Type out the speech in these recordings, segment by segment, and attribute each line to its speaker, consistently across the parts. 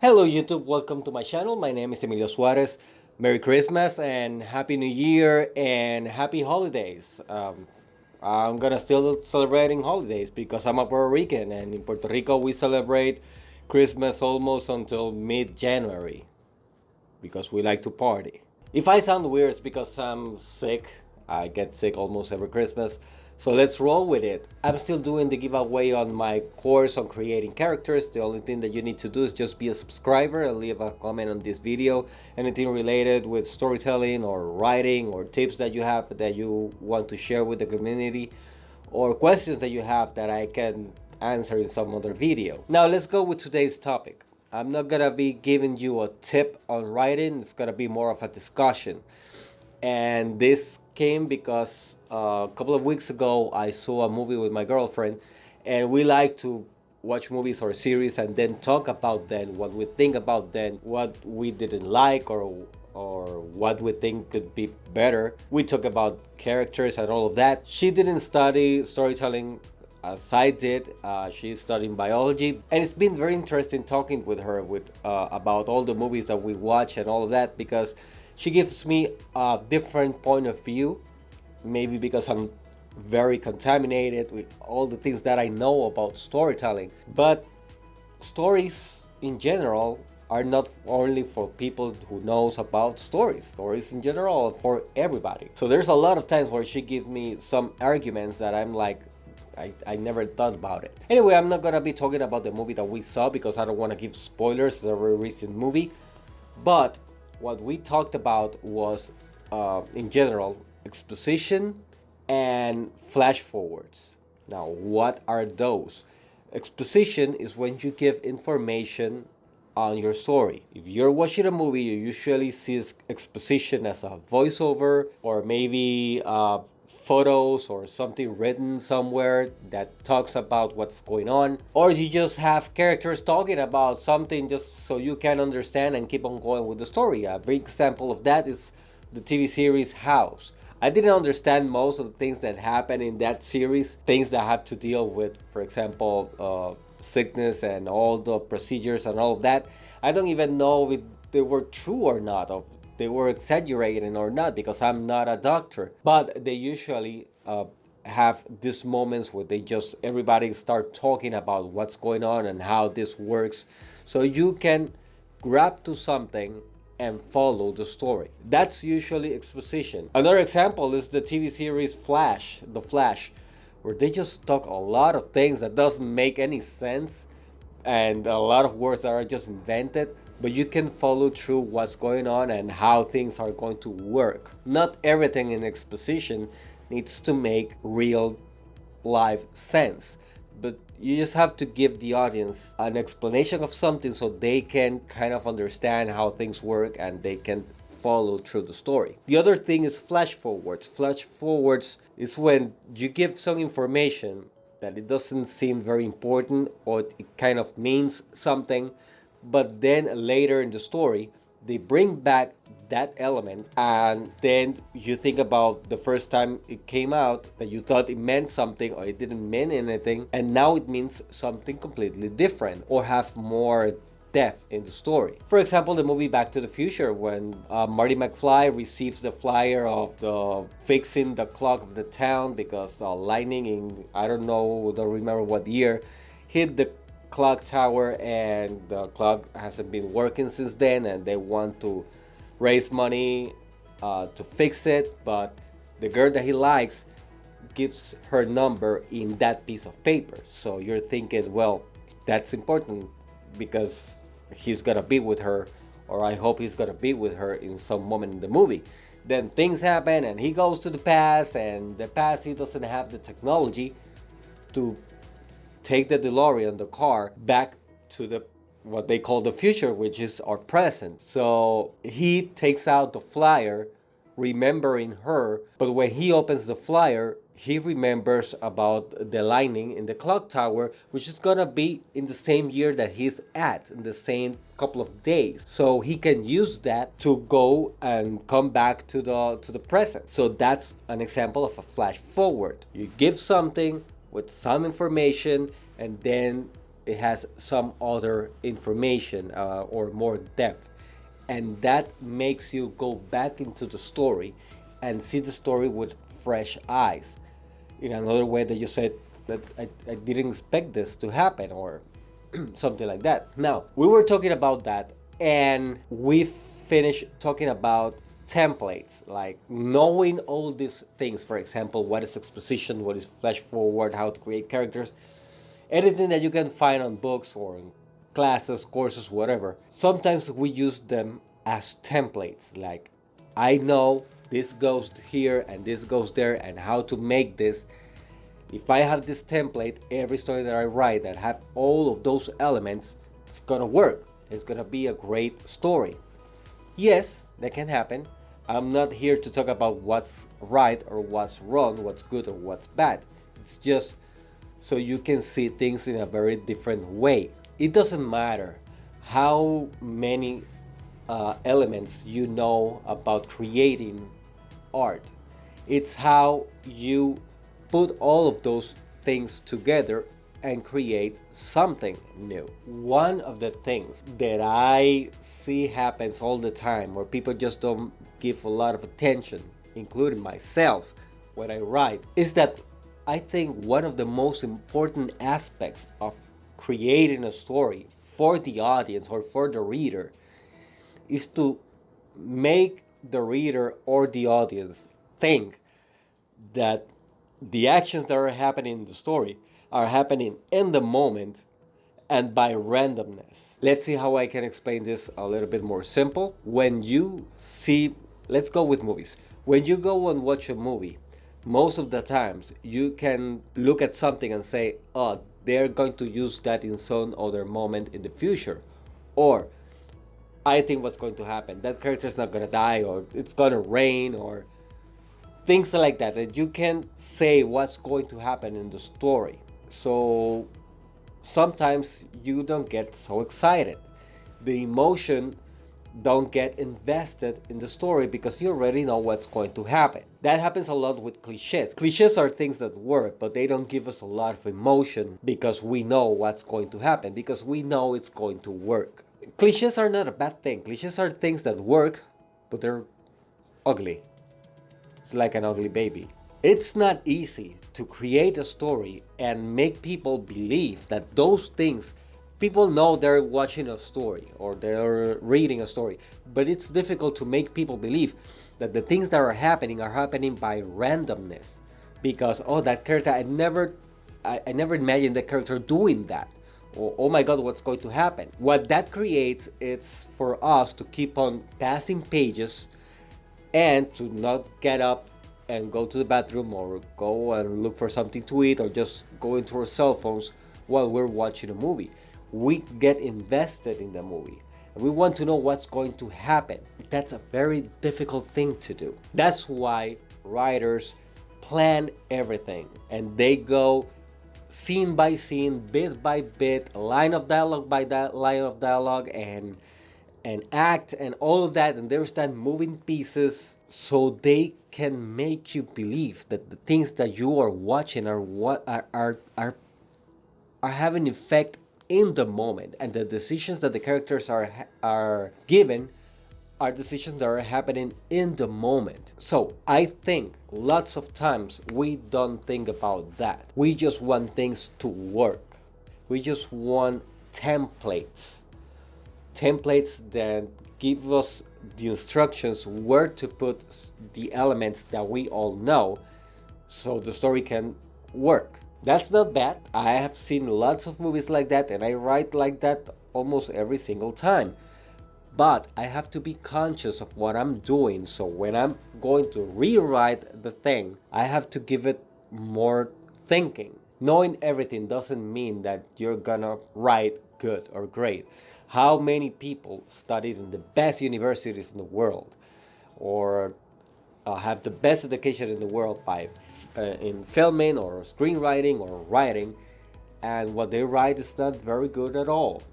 Speaker 1: Hello YouTube, welcome to my channel. My name is Emilio Suarez. Merry Christmas and Happy New Year and Happy Holidays. I'm gonna still celebrating holidays because I'm a Puerto Rican, and in Puerto Rico we celebrate Christmas almost until mid-January because we like to party. If I sound weird, it's because I'm sick. I get sick almost every Christmas. So let's roll with it. I'm still doing the giveaway on my course on creating characters. The only thing that you need to do is just be a subscriber and leave a comment on this video. Anything related with storytelling or writing or tips that you have that you want to share with the community, or questions that you have that I can answer in some other video. Now let's go with today's topic. I'm not gonna be giving you a tip on writing. It's gonna be more of a discussion. And this came because a couple of weeks ago I saw a movie with my girlfriend, and we like to watch movies or series and then talk about them, what we think about them, what we didn't like, or what we think could be better. We talk about characters and all of that. She didn't study storytelling as I did. She's studying biology, and it's been very interesting talking with her about all the movies that we watch and all of that, because she gives me a different point of view, maybe because I'm very contaminated with all the things that I know about storytelling. But stories in general are not only for people who knows about stories. Stories in general are for everybody. So there's a lot of times where she gives me some arguments that I'm like, I never thought about it. Anyway, I'm not gonna be talking about the movie that we saw because I don't want to give spoilers. It's a very recent movie. But what we talked about was, in general, exposition and flash-forwards. Now, what are those? Exposition is when you give information on your story. If you're watching a movie, you usually see exposition as a voiceover, or maybe photos or something written somewhere that talks about what's going on, or you just have characters talking about something just so you can understand and keep on going with the story. A big example of that is the TV series House. I didn't understand most of the things that happen in that series, things that have to deal with, for example, sickness and all the procedures and all of that. I don't even know if they were true or not, or they were exaggerating or not, because I'm not a doctor. But they usually have these moments where everybody start talking about what's going on and how this works, so you can grab to something and follow the story. That's usually exposition. Another example is the TV series The Flash, where they just talk a lot of things that doesn't make any sense and a lot of words that are just invented, but you can follow through what's going on and how things are going to work. Not everything in exposition needs to make real life sense, but you just have to give the audience an explanation of something so they can kind of understand how things work and they can follow through the story. The other thing is flash forwards. Flash forwards is when you give some information that it doesn't seem very important, or it kind of means something, but then later in the story they bring back that element, and then you think about the first time it came out that you thought it meant something or it didn't mean anything, and now it means something completely different or have more depth in the story. For example, the movie Back to the Future, when Marty McFly receives the flyer of the fixing the clock of the town because lightning in, I don't remember what year, hit the clock tower, and the clock hasn't been working since then, and they want to raise money to fix it, but the girl that he likes gives her number in that piece of paper. So you're thinking, well, that's important because he's gonna be with her, or I hope he's gonna be with her in some moment in the movie. Then things happen and he goes to the past, and the past, he doesn't have the technology to take the DeLorean, the car, back to what they call the future, which is our present. So he takes out the flyer remembering her, but when he opens the flyer, he remembers about the lightning in the clock tower, which is gonna be in the same year that he's at, in the same couple of days. So he can use that to go and come back to the present. So that's an example of a flash forward. You give something with some information, and then it has some other information or more depth, and that makes you go back into the story and see the story with fresh eyes. In another way that you said that I didn't expect this to happen, or something like that. Now, we were talking about that, and we finished talking about templates, like knowing all these things. For example, what is exposition, what is flash forward, how to create characters, anything that you can find on books or in classes, courses, whatever. Sometimes we use them as templates, like I know this goes here and this goes there and how to make this. If I have this template, every story that I write that have all of those elements, it's gonna work. It's gonna be a great story. Yes, that can happen. I'm not here to talk about what's right or what's wrong, what's good or what's bad. It's just so you can see things in a very different way. It doesn't matter how many elements you know about creating art. It's how you put all of those things together and create something new. One of the things that I see happens all the time, where people just don't give a lot of attention, including myself, when I write, is that I think one of the most important aspects of creating a story for the audience or for the reader is to make the reader or the audience think that the actions that are happening in the story are happening in the moment and by randomness. Let's see how I can explain this a little bit more simple. When you see, let's go with movies. When you go and watch a movie, most of the times you can look at something and say, oh, they're going to use that in some other moment in the future. Or, I think what's going to happen, that character's not gonna die, or it's gonna rain, or things like that. And you can say what's going to happen in the story. So sometimes you don't get so excited. The emotion don't get invested in the story because you already know what's going to happen. That happens a lot with cliches. Cliches are things that work, but they don't give us a lot of emotion because we know what's going to happen, because we know it's going to work. Cliches are not a bad thing. Cliches are things that work, but they're ugly. It's like an ugly baby. It's not easy to create a story and make people believe that those things, people know they're watching a story or they're reading a story, but it's difficult to make people believe that the things that are happening by randomness. Because, oh, that character, I never imagined the character doing that. Or, oh my God, what's going to happen? What that creates is for us to keep on passing pages and to not get up and go to the bathroom or go and look for something to eat or just go into our cell phones while we're watching a movie. We get invested in the movie and we want to know what's going to happen. That's a very difficult thing to do. That's why writers plan everything and they go scene by scene, bit by bit, line of dialogue by that line of dialogue, and act and all of that, and there's that moving pieces so they can make you believe that the things that you are watching are what are having effect in the moment, and the decisions that the characters are given are decisions that are happening in the moment. So I think lots of times we don't think about that. We just want things to work. We just want templates that give us the instructions where to put the elements that we all know so the story can work. That's not bad. I have seen lots of movies like that and I write like that almost every single time. But I have to be conscious of what I'm doing, so when I'm going to rewrite the thing, I have to give it more thinking. Knowing everything doesn't mean that you're gonna write good or great. How many people studied in the best universities in the world or have the best education in the world by in filming or screenwriting or writing, and what they write is not very good at all,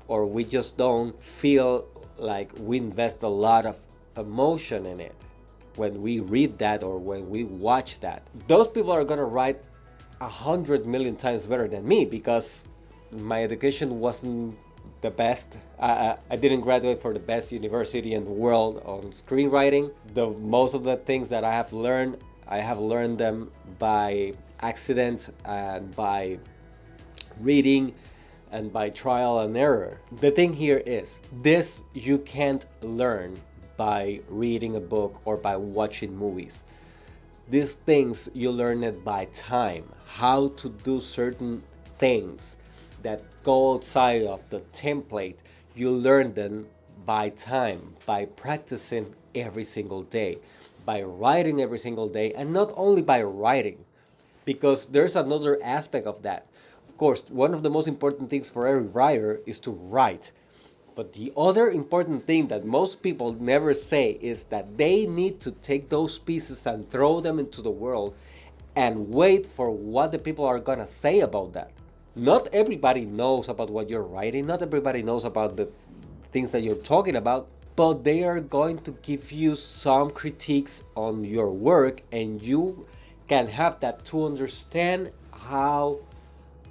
Speaker 1: or we just don't feel like we invest a lot of emotion in it when we read that or when we watch that. Those people are gonna write 100 million times better than me because my education wasn't the best. I didn't graduate for the best university in the world on screenwriting. Most of the things that I have learned them by accident and by reading and by trial and error. The thing here is, this you can't learn by reading a book or by watching movies. These things you learn it by time, how to do certain things that go outside of the template. You learn them by time, by practicing every single day, by writing every single day, and not only by writing, because there's another aspect of that. Of course, one of the most important things for every writer is to write. But the other important thing that most people never say is that they need to take those pieces and throw them into the world and wait for what the people are gonna say about that. Not everybody knows about what you're writing, not everybody knows about the things that you're talking about, but they are going to give you some critiques on your work, and you can have that to understand how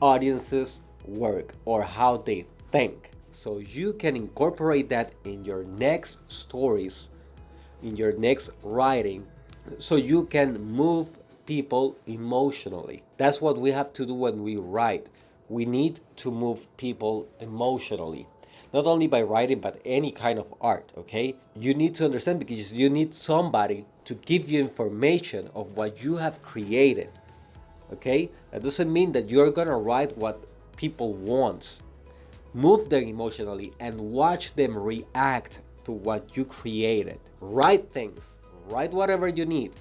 Speaker 1: audiences work or how they think. So you can incorporate that in your next stories, in your next writing, so you can move people emotionally. That's what we have to do when we write. We need to move people emotionally. Not only by writing, but any kind of art, okay? You need to understand, because you need somebody to give you information of what you have created, okay? That doesn't mean that you're gonna write what people want. Move them emotionally and watch them react to what you created. Write things, write whatever you need.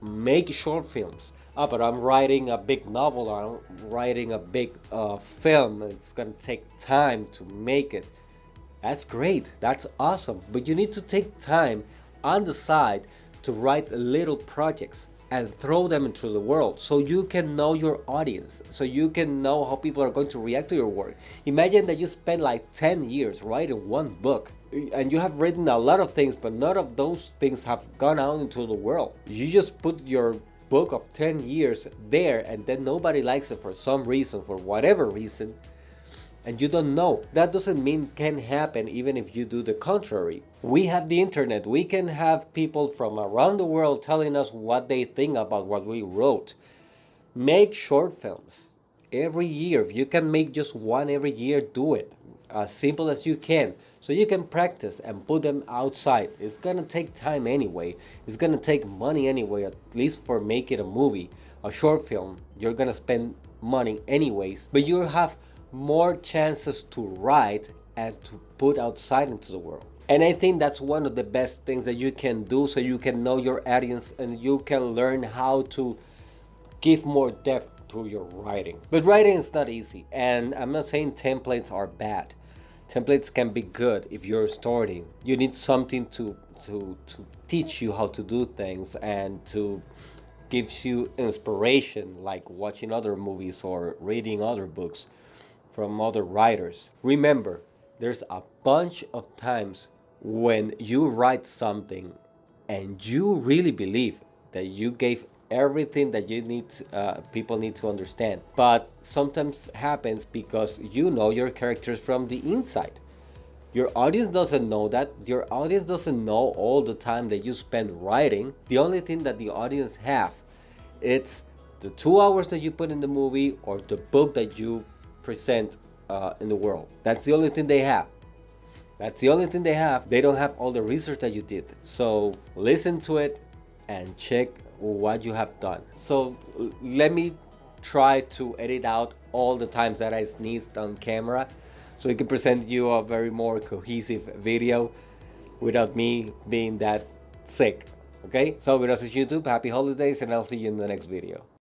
Speaker 1: Make short films. But I'm writing a big novel, or I'm writing a big film. It's gonna take time to make it. That's great, that's awesome. But you need to take time on the side to write little projects and throw them into the world, so you can know your audience, so you can know how people are going to react to your work. Imagine that you spend like 10 years writing one book, and you have written a lot of things, but none of those things have gone out into the world. You just put your book of 10 years there, and then nobody likes it for some reason, for whatever reason, and you don't know. That doesn't mean it can happen even if you do the contrary. We have the internet. We can have people from around the world telling us what they think about what we wrote. Make short films every year. If you can make just one every year, do it. As simple as you can, so you can practice and put them outside. It's gonna take time anyway. It's gonna take money anyway, at least for making a movie. A short film, you're gonna spend money anyways, but you have more chances to write and to put outside into the world. And I think that's one of the best things that you can do, so you can know your audience and you can learn how to give more depth to your writing. But writing is not easy, and I'm not saying templates are bad. Templates can be good if you're starting. You need something to teach you how to do things and to gives you inspiration, like watching other movies or reading other books from other writers. Remember, there's a bunch of times when you write something and you really believe that you gave everything that you need, people need to understand. But sometimes happens because you know your characters from the inside. Your audience doesn't know that. Your audience doesn't know all the time that you spend writing. The only thing that the audience have, it's the 2 hours that you put in the movie or the book that you present in the world. That's the only thing they have. That's the only thing they have. They don't have all the research that you did. So listen to it and check what you have done. So let me try to edit out all the times that I sneezed on camera, so we can present you a very more cohesive video without me being that sick. Okay? So with us is YouTube, happy holidays, and I'll see you in the next video.